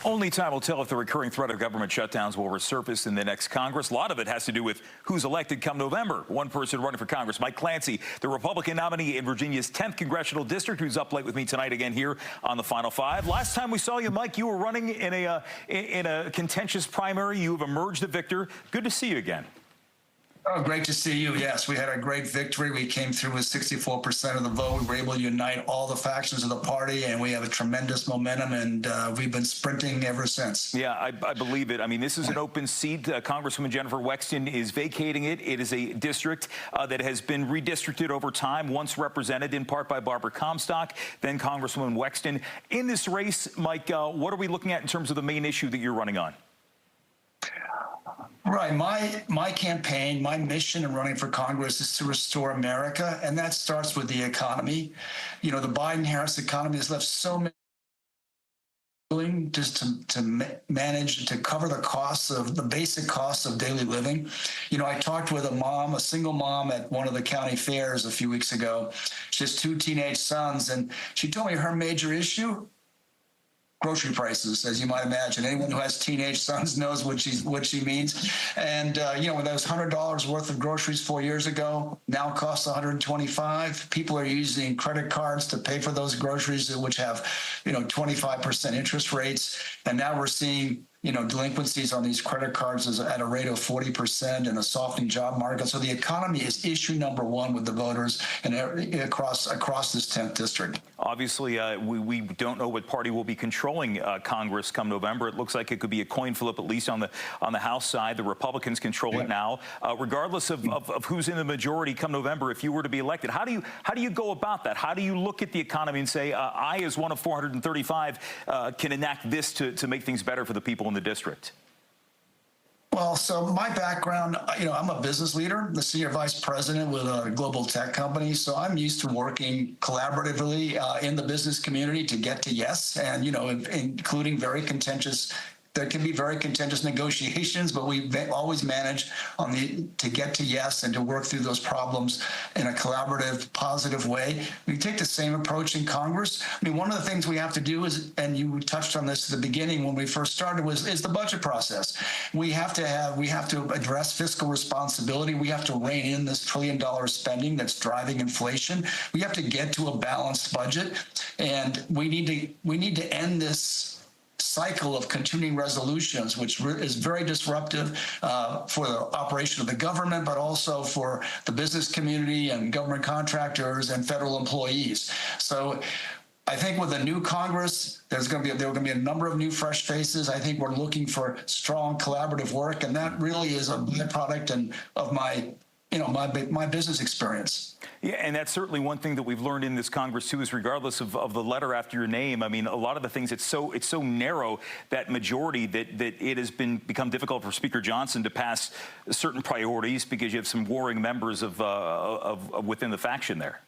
Only time will tell if the recurring threat of government shutdowns will resurface in the next Congress. A lot of it has to do with who's elected come November. One person running for Congress, Mike Clancy, the Republican nominee in Virginia's 10th Congressional District, who's up late with me tonight again here on the Final Five. Last time we saw you, Mike, you were running in a contentious primary. You have emerged the victor. Good to see you again. Oh, great to see you. Yes, we had a great victory. We came through with 64% of the vote. We were able to unite all the factions of the party, and we have a tremendous momentum, and we've been sprinting ever since. Yeah, I believe it. I mean, this is an open seat. Congresswoman Jennifer Wexton is vacating it. It is a district that has been redistricted over time, once represented in part by Barbara Comstock, then Congresswoman Wexton. In this race, Mike, what are we looking at in terms of the main issue that you're running on? Right. My campaign, my mission in running for Congress is to restore America, and that starts with the economy. You know, the Biden-Harris economy has left so many just to manage to cover the costs of the basic costs of daily living. You know, I talked with a single mom at one of the county fairs a few weeks ago. She has 2 teenage sons, and she told me her major issue: grocery prices, as you might imagine. Anyone who has teenage sons knows what she means. And you know, when those $100 worth of groceries 4 years ago now costs $125, people are using credit cards to pay for those groceries, which have, you know, 25% interest rates. And now we're seeing, you know, delinquencies on these credit cards is at a rate of 40% and a softening job market. So the economy is issue number one with the voters and across this 10th district. Obviously, we don't know what party will be controlling Congress come November. It looks like it could be a coin flip, at least on the House side. The Republicans control it now. Regardless of who's in the majority come November, if you were to be elected, how do you go about that? How do you look at the economy and say, I, as one of 435, can enact this to make things better for the people in the district? Well, so my background, you know, I'm a business leader, the senior vice president with a global tech company. So I'm used to working collaboratively in the business community to get to yes, and, you know, including very contentious. There can be very contentious negotiations, but we always manage to get to yes and to work through those problems in a collaborative, positive way. We take the same approach in Congress. I mean, one of the things we have to do is, and you touched on this at the beginning when we first started, is the budget process. We have to address fiscal responsibility. We have to rein in this $1 trillion spending that's driving inflation. We have to get to a balanced budget, and we need to end this cycle of continuing resolutions, which is very disruptive for the operation of the government, but also for the business community and government contractors and federal employees. So I think with a new Congress, there are going to be a number of new fresh faces. I think we're looking for strong collaborative work, and that really is a byproduct of my business experience. Yeah, and that's certainly one thing that we've learned in this Congress too, is regardless of the letter after your name, I mean, a lot of the things, it's so narrow, that majority, that it has become difficult for Speaker Johnson to pass certain priorities because you have some warring members of within the faction there.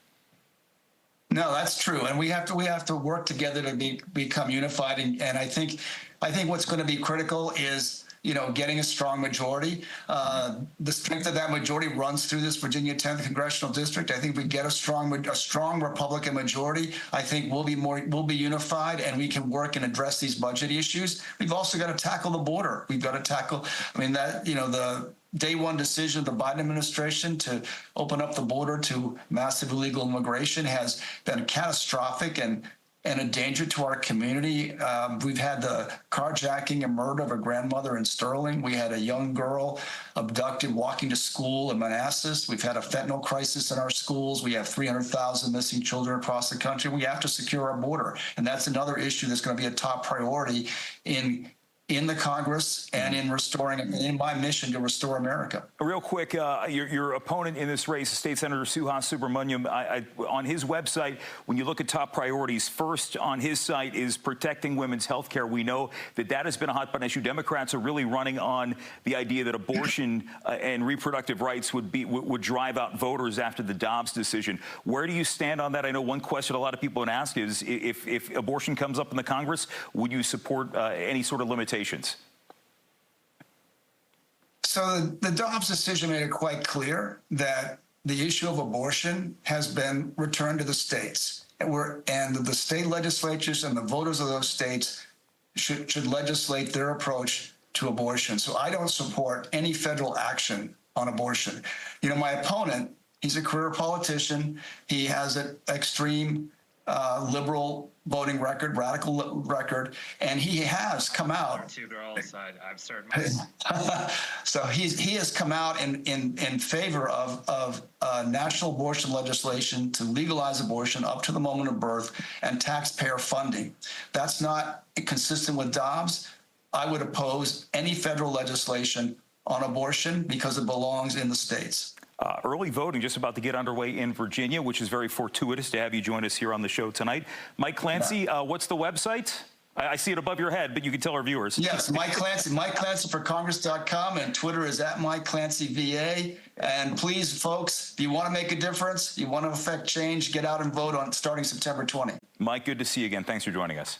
No, that's true, and we have to work together to become unified. And I think what's going to be critical is, you know, getting a strong majority. The strength of that majority runs through this Virginia 10th Congressional District. I think if we get a strong Republican majority, I think we'll be unified, and we can work and address these budget issues. We've also got to tackle the border. We've got to tackle, I mean, that, you know, the day one decision of the Biden administration to open up the border to massive illegal immigration has been catastrophic and a danger to our community. We've had the carjacking and murder of a grandmother in Sterling. We had a young girl abducted walking to school in Manassas. We've had a fentanyl crisis in our schools. We have 300,000 missing children across the country. We have to secure our border, and that's another issue that's going to be a top priority in the Congress and in my mission to restore America. Real quick, your opponent in this race, State Senator Suhas Subramaniam, on his website, when you look at top priorities, first on his site is protecting women's health care. We know that has been a hot button issue. Democrats are really running on the idea that abortion and reproductive rights would drive out voters after the Dobbs decision. Where do you stand on that? I know one question a lot of people would ask is, if abortion comes up in the Congress, would you support any sort of limitations? So the Dobbs decision made it quite clear that the issue of abortion has been returned to the states, and the state legislatures and the voters of those states should legislate their approach to abortion. So I don't support any federal action on abortion. You know, my opponent, he's a career politician. He has an extreme liberal voting record, radical record, and he has come out. Two girls. I've started. So he has come out in favor of national abortion legislation to legalize abortion up to the moment of birth and taxpayer funding. That's not consistent with Dobbs. I would oppose any federal legislation on abortion because it belongs in the states. Early voting just about to get underway in Virginia, which is very fortuitous to have you join us here on the show tonight. Mike Clancy, what's the website? I see it above your head, but you can tell our viewers. Yes, Mike Clancy, MikeClancyForCongress.com, and Twitter is @MikeClancyVA. And please, folks, if you want to make a difference, you want to affect change, get out and vote on starting September 20. Mike, good to see you again. Thanks for joining us.